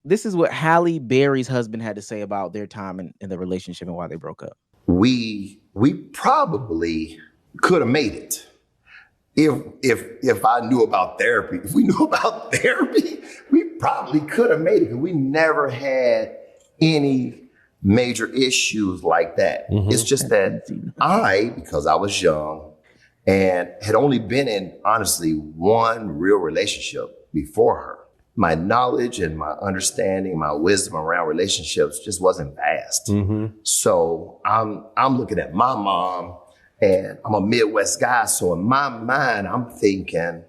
This is what Halle Berry's husband had to say about their time in the relationship and why they broke up. We probably could have made it if I knew about therapy. If we knew about therapy, we probably could have made it, because we never had any major issues like that. Mm-hmm. It's just that because I was young and had only been in, honestly, one real relationship before her, my knowledge and my understanding, my wisdom around relationships just wasn't vast. Mm-hmm. So I'm looking at my mom, and I'm a Midwest guy. So in my mind, I'm thinking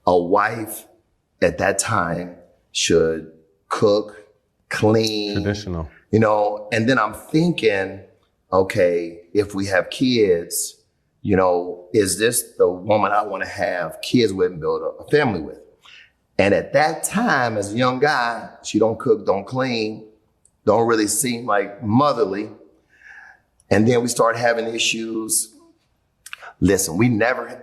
a wife at that time should cook, clean, traditional, and then I'm thinking, okay, if we have kids, is this the woman I want to have kids with and build a family with? And at that time, as a young guy, she don't cook, don't clean, don't really seem like motherly. And then we started having issues. Listen, we never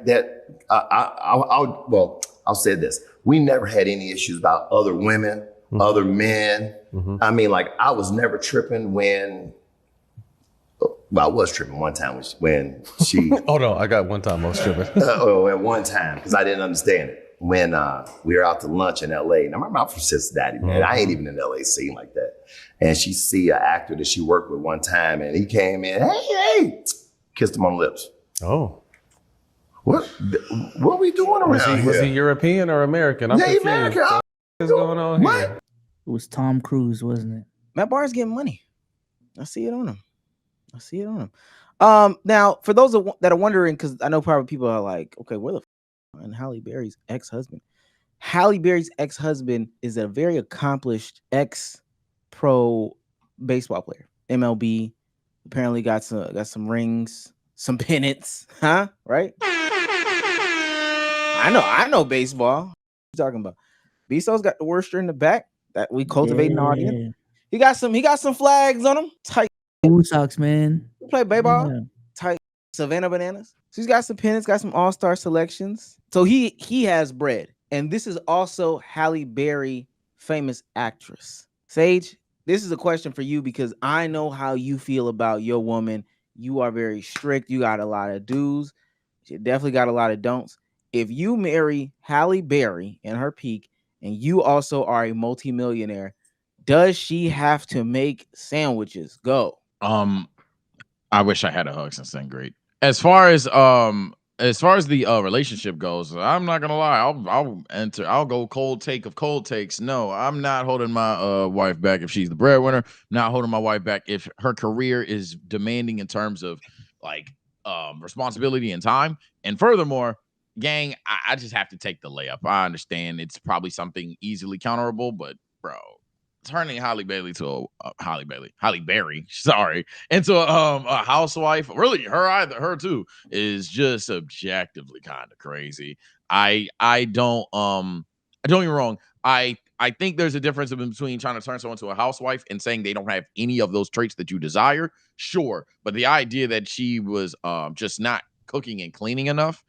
I'll say this. We never had any issues about other women, mm-hmm. other men. Mm-hmm. I mean, like, I was never tripping when, I was tripping one time when she. Oh no, I got one time I was tripping. At one time, because I didn't understand it. When we were out to lunch in LA, and I remember I'm from Cincinnati, man. Mm-hmm. I ain't even in LA scene like that. And she see an actor that she worked with one time, and he came in, hey, kissed him on the lips. Oh. What are we doing around here? Was he European or American? I'm confused. American. What's going on here? It was Tom Cruise, wasn't it? Matt Barr's getting money. I see it on him. Now, for those that are wondering, because I know probably people are like, okay, where the and Halle Berry's ex-husband. Halle Berry's ex-husband is a very accomplished ex-pro baseball player. MLB, apparently got some rings, some pennants, huh? Right? I know baseball. What are you talking about? Bezos got the worster in the back that we cultivate an audience. He got some flags on him. Tight Blue Sox, man. Play baseball. Yeah. Tight Savannah Bananas. So he's got some pennants, got some all-star selections. So he has bread. And this is also Halle Berry, famous actress. Sage, this is a question for you because I know how you feel about your woman. You are very strict. You got a lot of do's. You definitely got a lot of don'ts. If you marry Halle Berry in her peak and you also are a multimillionaire, does she have to make sandwiches? Go. I wish I had a hug since then. Great. As far as the relationship goes, I'm not gonna lie. I'll go cold take of cold takes. No, I'm not holding my wife back if she's the breadwinner. Not holding my wife back if her career is demanding in terms of like responsibility and time. And furthermore, gang, I just have to take the layup. I understand it's probably something easily counterable, but bro, turning Halle Berry, sorry, into a housewife, really her too, is just objectively kind of crazy. I don't get me wrong. I think there's a difference between trying to turn someone into a housewife and saying they don't have any of those traits that you desire. Sure, but the idea that she was just not cooking and cleaning enough.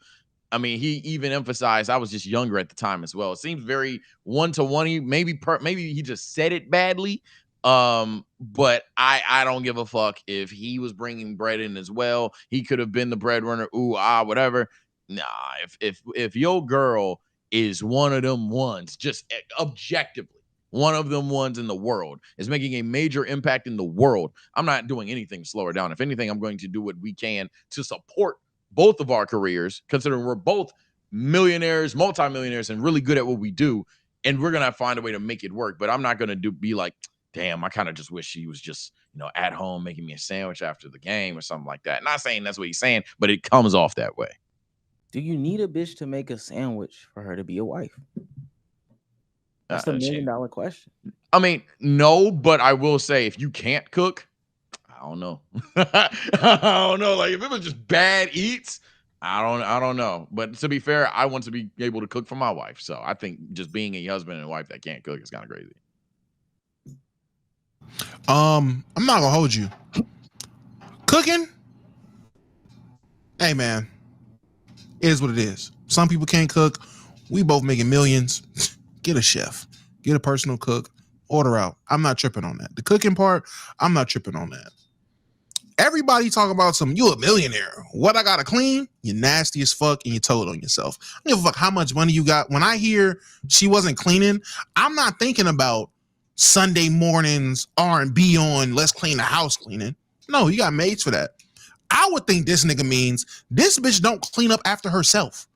I mean, he even emphasized I was just younger at the time as well. It seems very one-to-one-y. Maybe he just said it badly. But I don't give a fuck if he was bringing bread in as well. He could have been the breadwinner. Whatever. Nah, if your girl is one of them ones, just objectively, one of them ones in the world is making a major impact in the world, I'm not doing anything to slow her down. If anything, I'm going to do what we can to support both of our careers, considering we're both millionaires, multimillionaires, and really good at what we do. And we're going to find a way to make it work. But I'm not going to be like, damn, I kind of just wish she was just, at home making me a sandwich after the game or something like that. Not saying that's what he's saying, but it comes off that way. Do you need a bitch to make a sandwich for her to be a wife? That's the $1 million question. I mean, no, but I will say if you can't cook, I don't know. I don't know. Like if it was just bad eats, I don't know. But to be fair, I want to be able to cook for my wife. So I think just being a husband and wife that can't cook is kind of crazy. I'm not gonna hold you. Cooking, hey man, it is what it is. Some people can't cook. We both making millions. Get a chef. Get a personal cook. order out. I'm not tripping on that. The cooking part, I'm not tripping on that. Everybody talk about you a millionaire. What I gotta clean? You nasty as fuck and you told on yourself. I don't give a fuck how much money you got. When I hear she wasn't cleaning, I'm not thinking about Sunday mornings R&B on let's clean the house cleaning. No, you got maids for that. I would think this nigga means this bitch don't clean up after herself.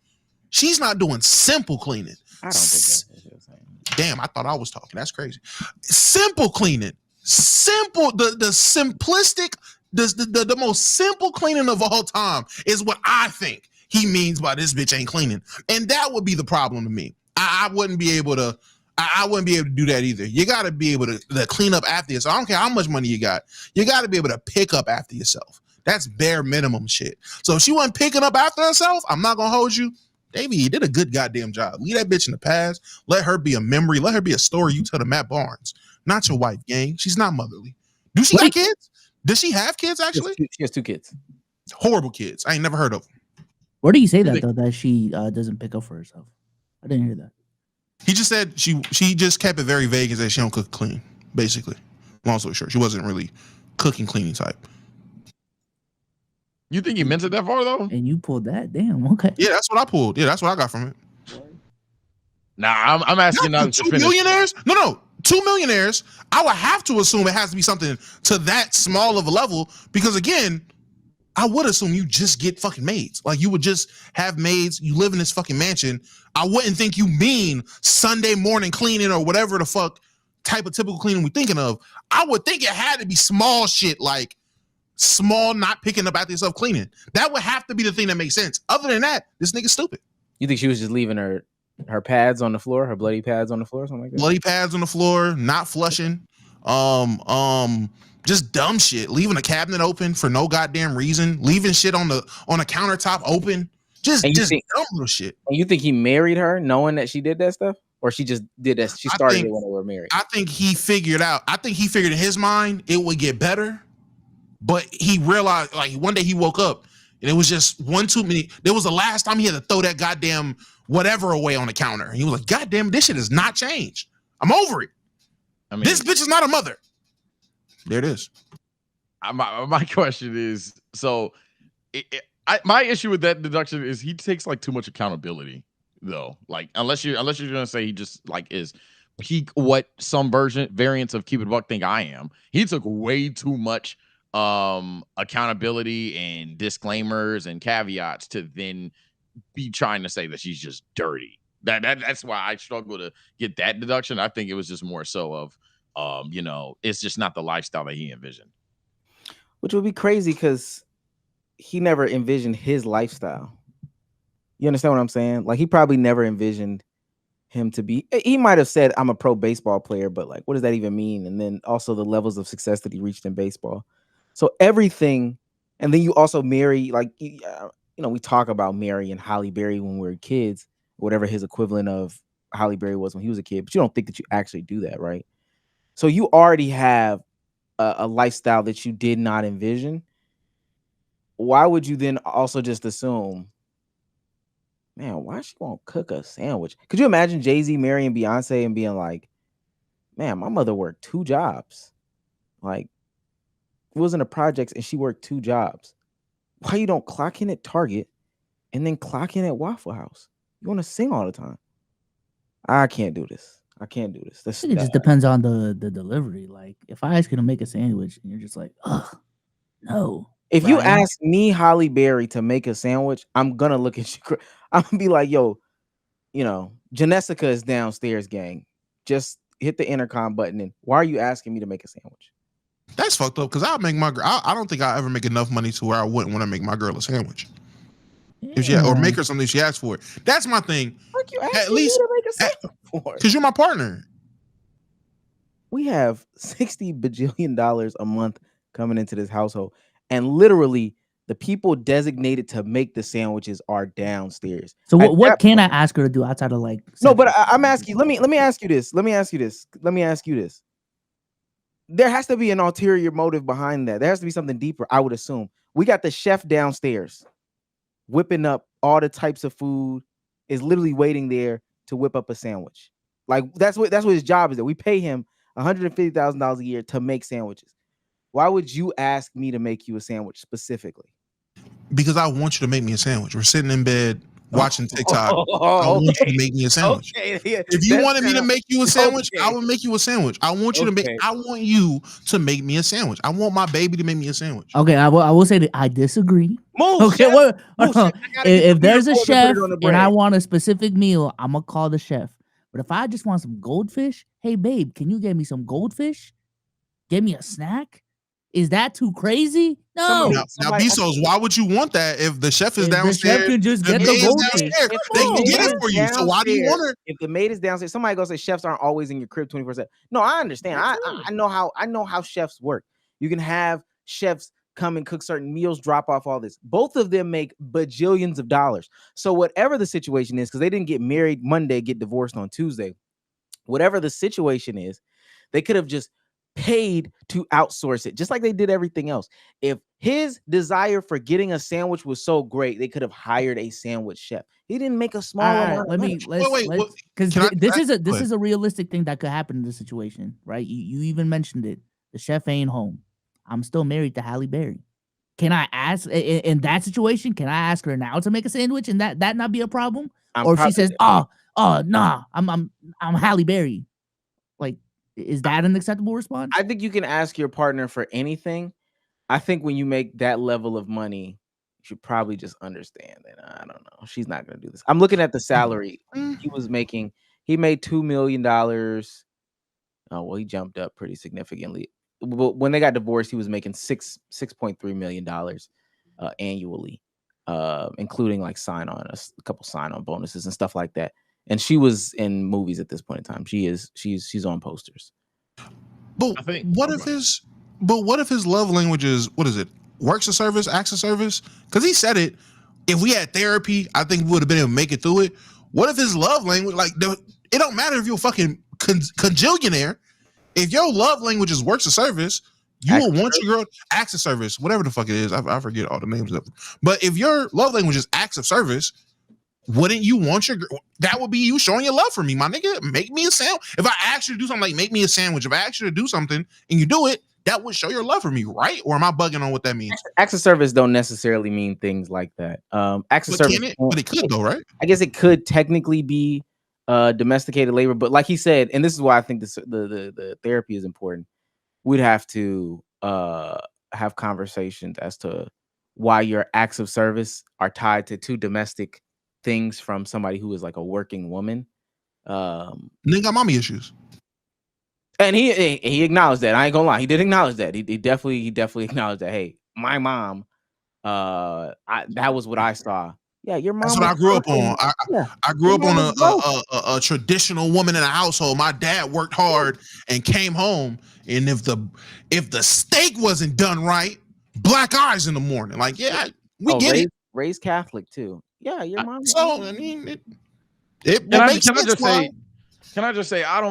She's not doing simple cleaning. I don't think that's what you're saying. Damn, I thought I was talking. That's crazy. Simple cleaning. Simple, the simplistic, the most simple cleaning of all time is what I think he means by this bitch ain't cleaning. And that would be the problem to me. I wouldn't be able to do that either. You got to be able to clean up after yourself. I don't care how much money you got. You got to be able to pick up after yourself. That's bare minimum shit. So if she wasn't picking up after herself, I'm not going to hold you. Davey, you did a good goddamn job. Leave that bitch in the past. Let her be a memory. Let her be a story you tell to Matt Barnes. Not your wife, gang. She's not motherly. Do she got kids? Does she have kids, actually? She has 2 kids. Horrible kids. I ain't never heard of them. Where do you say that, though, that she doesn't pick up for herself? I didn't hear that. He just said she just kept it very vague and said she don't cook clean, basically. Long story short, she wasn't really cooking cleaning type. You think he meant it that far though? And you pulled that? Damn, okay. Yeah, that's what I pulled. Yeah, that's what I got from it. Nah, I'm asking Not now to 2 finish. millionaires? No. 2 millionaires. I would have to assume it has to be something to that small of a level because again, I would assume you just get fucking maids. Like you would just have maids. You live in this fucking mansion. I wouldn't think you mean Sunday morning cleaning or whatever the fuck type of typical cleaning we're thinking of. I would think it had to be small shit like small, not picking up after yourself cleaning. That would have to be the thing that makes sense. Other than that, this nigga's stupid. You think she was just leaving her pads on the floor, her bloody pads on the floor, or something like that? Bloody pads on the floor, not flushing. Just dumb shit. Leaving a cabinet open for no goddamn reason. Leaving shit on a countertop open. Just dumb little shit. And you think he married her knowing that she did that stuff? Or she just did that? She started it when they were married. I think he figured in his mind it would get better. But he realized, like, one day he woke up and it was just one too many. There was the last time he had to throw that goddamn whatever away on the counter. And he was like, God damn, this shit has not changed. I'm over it. I mean, this bitch is not a mother. There it is. My question is, so my issue with that deduction is he takes like too much accountability though. Like unless you're gonna say he just like is peak what some variants of Keep It a Buck think I am. He took way too much accountability and disclaimers and caveats to then be trying to say that she's just dirty. That's why I struggle to get that deduction. I think it was just more so of it's just not the lifestyle that he envisioned. Which would be crazy because he never envisioned his lifestyle. You understand what I'm saying? Like he probably never envisioned him to be. He might have said, "I'm a pro baseball player," but like, what does that even mean? And then also the levels of success that he reached in baseball. So everything, and then you also marry, like, we talk about marrying Halle Berry when we were kids, whatever his equivalent of Halle Berry was when he was a kid, but you don't think that you actually do that, right? So you already have a lifestyle that you did not envision. Why would you then also just assume, man, why she won't cook a sandwich? Could you imagine Jay-Z marrying Beyonce and being like, man, my mother worked 2 jobs. Like, was in the projects and she worked 2 jobs. Why you don't clock in at Target and then clock in at Waffle House? You want to sing all the time. I can't do this. I can't do this. It just depends on the delivery. Like if I ask you to make a sandwich and you're just like, ugh, no. If you ask me, Halle Berry, to make a sandwich, I'm gonna look at you. I'm gonna be like, yo, Janessica is downstairs, gang. Just hit the intercom button. And why are you asking me to make a sandwich? That's fucked up because I'll make my girl. I don't think I'll ever make enough money to where I wouldn't want to make my girl a sandwich. Yeah. Or make her something she asks for. That's my thing. Like you at least me to make a sandwich for? Because you're my partner. We have $60 bajillion a month coming into this household, and literally the people designated to make the sandwiches are downstairs. So what can I ask her to do outside of like? No, but I'm asking. Let me ask you this. Let me ask you this. There has to be an ulterior motive behind that. There has to be something deeper, I would assume. We got the chef downstairs whipping up all the types of food, is literally waiting there to whip up a sandwich. Like that's what his job is. That we pay him $150,000 a year to make sandwiches. Why would you ask me to make you a sandwich specifically? Because I want you to make me a sandwich. We're sitting in bed watching TikTok. I Oh, want you okay. to make me a sandwich. Okay, yeah, If you that wanted me to sounds- make you a sandwich, I okay. would make you a sandwich. I want you to make. Okay. I want you to make me a sandwich. I want my baby to make me a sandwich. Okay, I will say that I disagree. Move, Okay, chef. what? Move, chef. I gotta get If the there's a meatballs and put it chef on the and I bread. want a specific meal, I'm gonna call the chef. But if I just want some goldfish, hey babe, can you get me some goldfish? Get me a snack? Is that too crazy? No. Now, Bezos, why would you want that if the chef is If the downstairs? chef can just the get the maid is goldfish. downstairs. If They the can get maid it is for you. So why do you want her? If the maid is downstairs, somebody gonna say chefs aren't always in your crib 24/7. No, I understand. I know how chefs work. You can have chefs come and cook certain meals, drop off all this. Both of them make bajillions of dollars. So whatever the situation is, because they didn't get married Monday, get divorced on Tuesday. Whatever the situation is, they could have just paid to outsource it, just like they did everything else. If his desire for getting a sandwich was so great, they could have hired a sandwich chef. He didn't make a small amount of money. Let's because can I- this is a go this ahead. is a realistic thing that could happen in this situation, right? You even mentioned it. The chef ain't home. I'm still married to Halle Berry. Can I ask in that situation? Can I ask her now to make a sandwich and that not be a problem? Or if she says, "Oh, nah, I'm Halle Berry," like, is that an acceptable response? I think you can ask your partner for anything. I think when you make that level of money, you should probably just understand that I don't know. She's not going to do this. I'm looking at the salary he was making. He made $2 million. Oh, well, he jumped up pretty significantly. But when they got divorced, he was making $6.3 million annually, including like a couple sign-on bonuses and stuff like that. And she was in movies at this point in time. She's on posters. But what if his love language is, what is it? Works of service, acts of service? Because he said it. If we had therapy, I think we would have been able to make it through it. What if his love language, it don't matter if you're a fucking congillionaire. If your love language is works of service, you will want your girl acts of service, whatever the fuck it is. I forget all the names of them. But if your love language is acts of service, wouldn't you want your girl? That would be you showing your love for me, my nigga. Make me a sandwich. If I ask you to do something like make me a sandwich, if I ask you to do something and you do it, that would show your love for me, right? Or am I bugging on what that means? Acts of service don't necessarily mean things like that. Acts of service, but it could though, right? I guess it could technically be domesticated labor, but like he said, and this is why I think the therapy is important. We'd have to have conversations as to why your acts of service are tied to two domestic things from somebody who is like a working woman. Nigga got mommy issues. And he acknowledged that. I ain't gonna lie, he did acknowledge that. He definitely acknowledged that. Hey, my mom, that was what I saw. Yeah, your mom. That's what I grew up on. I grew up on a traditional woman in a household. My dad worked hard and came home, and if the steak wasn't done right, black eyes in the morning. Like, yeah, we get it. Raised Catholic too. Yeah, your mom. So I mean, it makes sense. Can I just say I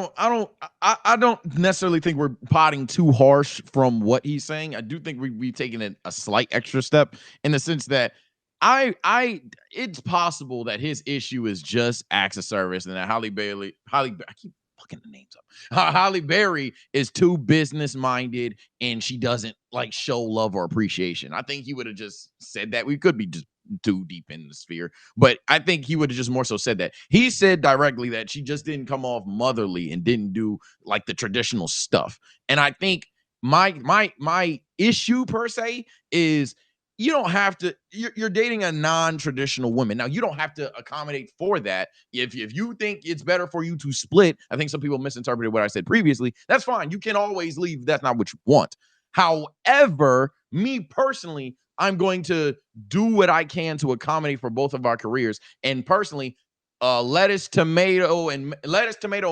don't necessarily think we're potting too harsh from what he's saying. I do think we've taken a slight extra step in the sense that it's possible that his issue is just acts of service and that Halle Berry, I keep fucking the names up. Halle Berry is too business minded and she doesn't like show love or appreciation. I think he would have just said that. We could be just too deep in the sphere, but I think he would have just more so said that. He said directly that she just didn't come off motherly and didn't do like the traditional stuff. And I think my issue per se is you don't have to, you're dating a non-traditional woman. Now, you don't have to accommodate for that. If you think it's better for you to split, I think some people misinterpreted what I said previously. That's fine. You can always leave. That's not what you want. However, me personally, I'm going to do what I can to accommodate for both of our careers. And personally, lettuce, tomato,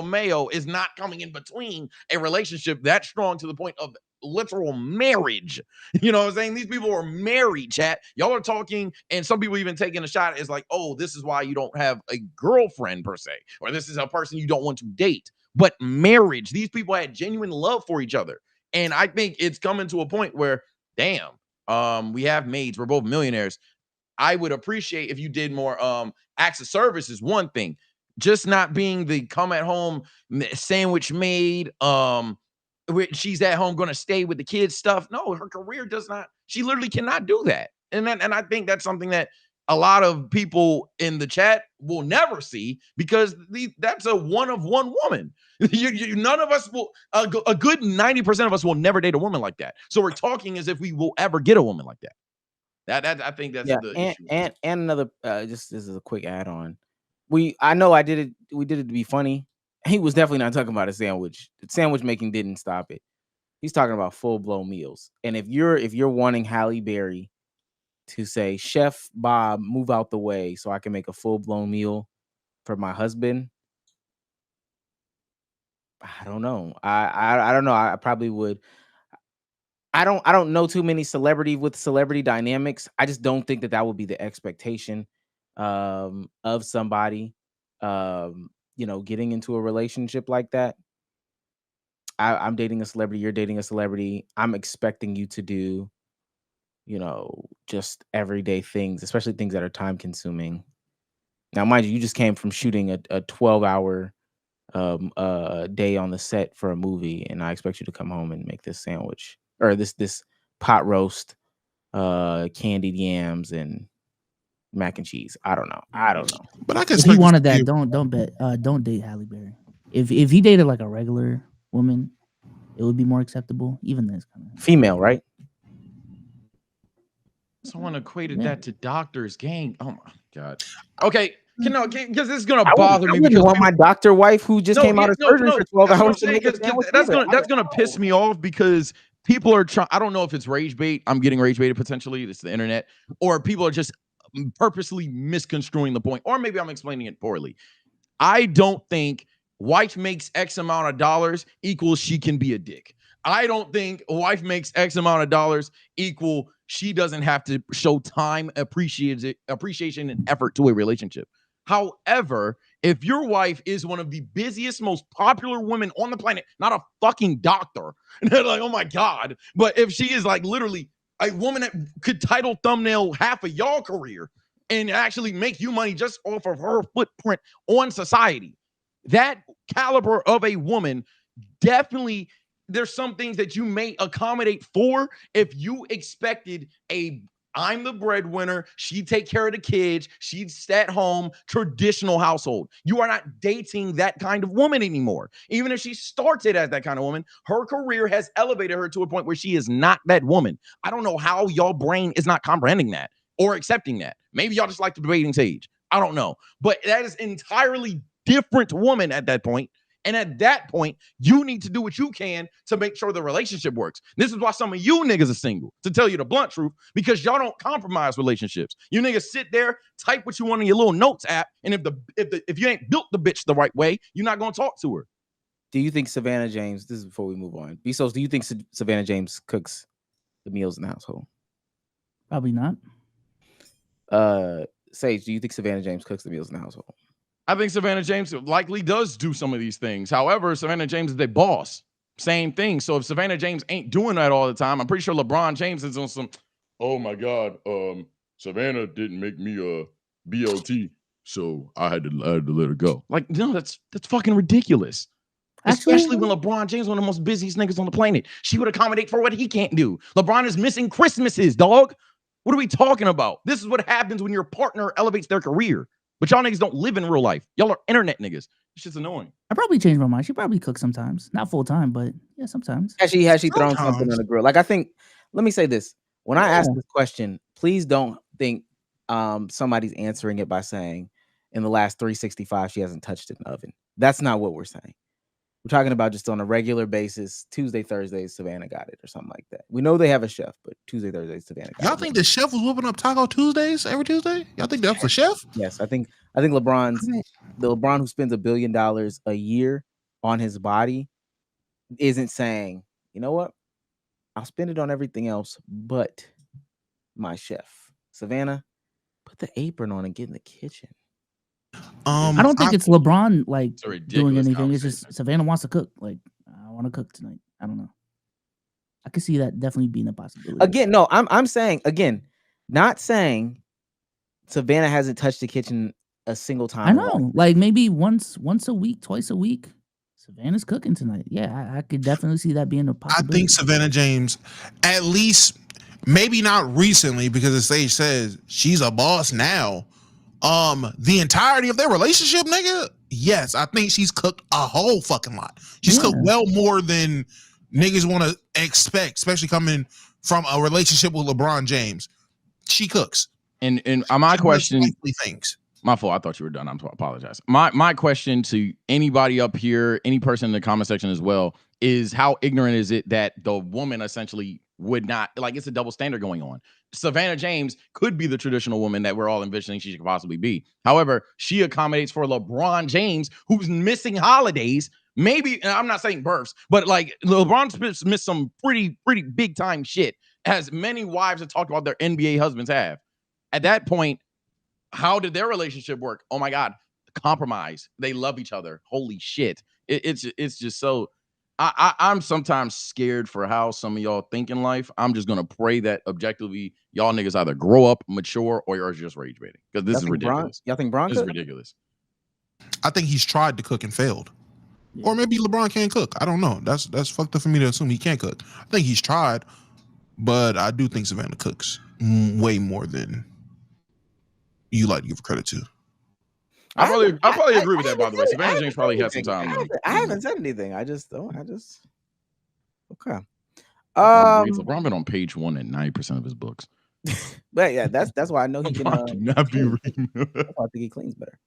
mayo is not coming in between a relationship that strong to the point of literal marriage. You know what I'm saying? These people are married, chat. Y'all are talking, and some people even taking a shot as like, oh, this is why you don't have a girlfriend per se, or this is a person you don't want to date. But marriage, these people had genuine love for each other. And I think it's coming to a point where, damn, we have maids. We're both millionaires. I would appreciate if you did more acts of service is one thing. just not being the come at home sandwich maid. She's at home going to stay with the kids stuff. No, her career does not. She literally cannot do that. And I think that's something that a lot of people in the chat will never see because that's a one of one woman. None of us will. A good 90% of us will never date a woman like that. So we're talking as if we will ever get a woman like that. That I think that's the issue. And another just this is a quick add on. I know I did it. We did it to be funny. He was definitely not talking about a sandwich. The sandwich making didn't stop it. He's talking about full blown meals. And if you're wanting Halle Berry to say, Chef Bob, move out the way so I can make a full blown meal for my husband, I don't know. I don't know. I probably would. I don't know too many celebrity dynamics. I just don't think that would be the expectation of somebody getting into a relationship like that. I'm dating a celebrity, you're dating a celebrity. I'm expecting you to do, just everyday things, especially things that are time consuming. Now, mind you just came from shooting a 12-hour day on the set for a movie, and I expect you to come home and make this sandwich or this pot roast, candied yams and mac and cheese. I don't know. But I can. If he wanted that, don't date Halle Berry. If he dated like a regular woman, it would be more acceptable. Even this kind of female, right? Someone equated that to Doctor's Gang. Oh my god. Okay. Because this is gonna bother me. I wouldn't want my doctor wife who just came out of surgery for 12 hours to make that's gonna piss me off because people are trying. I don't know if it's rage bait. I'm getting rage baited potentially. It's the internet, or people are just purposely misconstruing the point, or maybe I'm explaining it poorly. I don't think wife makes X amount of dollars equals she can be a dick. I don't think a wife makes X amount of dollars equal she doesn't have to show time, appreciation, and effort to a relationship. However, if your wife is one of the busiest, most popular women on the planet, not a fucking doctor, and they're like, oh my God, but if she is like literally a woman that could title thumbnail half of y'all career and actually make you money just off of her footprint on society, that caliber of a woman, definitely there's some things that you may accommodate for if you expected I'm the breadwinner, she'd take care of the kids, she'd stay at home, traditional household. You are not dating that kind of woman anymore. Even if she started as that kind of woman, her career has elevated her to a point where she is not that woman. I don't know how y'all brain is not comprehending that or accepting that. Maybe y'all just like the debating stage. I don't know. But that is entirely different woman at that point. And at that point, you need to do what you can to make sure the relationship works. This is why some of you niggas are single, to tell you the blunt truth, because y'all don't compromise relationships. You niggas sit there, type what you want in your little notes app, and if you ain't built the bitch the right way, you're not going to talk to her. Do you think Savannah James, this is before we move on, Bezos, do you think Savannah James cooks the meals in the household? Probably not. Sage, do you think Savannah James cooks the meals in the household? I think Savannah James likely does do some of these things. However, Savannah James is a boss. Same thing. So if Savannah James ain't doing that all the time, I'm pretty sure LeBron James is on some, oh my God, Savannah didn't make me a BOT, so I had to let her go. Like, no, that's fucking ridiculous. Actually, especially when LeBron James is one of the most busiest niggas on the planet. She would accommodate for what he can't do. LeBron is missing Christmases, dog. What are we talking about? This is what happens when your partner elevates their career. But y'all niggas don't live in real life. Y'all are internet niggas. It's just annoying. I probably changed my mind. She probably cooks sometimes. Not full time, but yeah, sometimes. Has she thrown something on the grill? Like, I think, let me say this. When I ask this question, please don't think somebody's answering it by saying in the last 365 she hasn't touched an oven. That's not what we're saying. We're talking about just on a regular basis, Tuesday, Thursdays, Savannah got it or something like that. We know they have a chef, but Tuesday, Thursdays, Savannah got it. Y'all think the chef was whooping up Taco Tuesdays every Tuesday? Y'all think that's the chef? Yes, I think the LeBron who spends $1 billion a year on his body isn't saying, you know what? I'll spend it on everything else but my chef. Savannah, put the apron on and get in the kitchen. I don't think it's LeBron like doing anything. It's just Savannah wants to cook. Like, I want to cook tonight. I don't know. I could see that definitely being a possibility. Again, no, I'm saying again, not saying Savannah hasn't touched the kitchen a single time. I in life. know, like maybe once a week, twice a week. Savannah's cooking tonight. Yeah, I could definitely see that being a I possibility. think Savannah James, at least maybe not recently, because the stage says she's a boss now. The entirety of their relationship, nigga. Yes, I think she's cooked a whole fucking lot. She's cooked well more than niggas want to expect, especially coming from a relationship with LeBron James. She cooks. And my question, things. My fault. I thought you were done. I apologize. My question to anybody up here, any person in the comment section as well, is how ignorant is it that the woman essentially would not, like, it's a double standard going on. Savannah James could be the traditional woman that we're all envisioning she could possibly be. However, she accommodates for LeBron James, who's missing holidays. Maybe, and I'm not saying births, but like LeBron's missed some pretty big time shit, as many wives have talked about their NBA husbands have. At that point, how did their relationship work? Oh my God, compromise. They love each other. Holy shit. It's just so. I'm sometimes scared for how some of y'all think in life. I'm just gonna pray that objectively y'all niggas either grow up, mature, or you're just rage baiting, because this is ridiculous. Y'all think Bron? This is ridiculous. I think he's tried to cook and failed. Or maybe LeBron can't cook. I don't know. That's fucked up for me to assume he can't cook. I think he's tried, but I do think Savannah cooks way more than you like to give credit to. I probably agree with that, by the way. Savannah James probably had some time. I haven't said anything. I just okay. LeBron been on page 1 in 90% of his books. But yeah, that's why I know he can. Not be reading. I think he cleans better.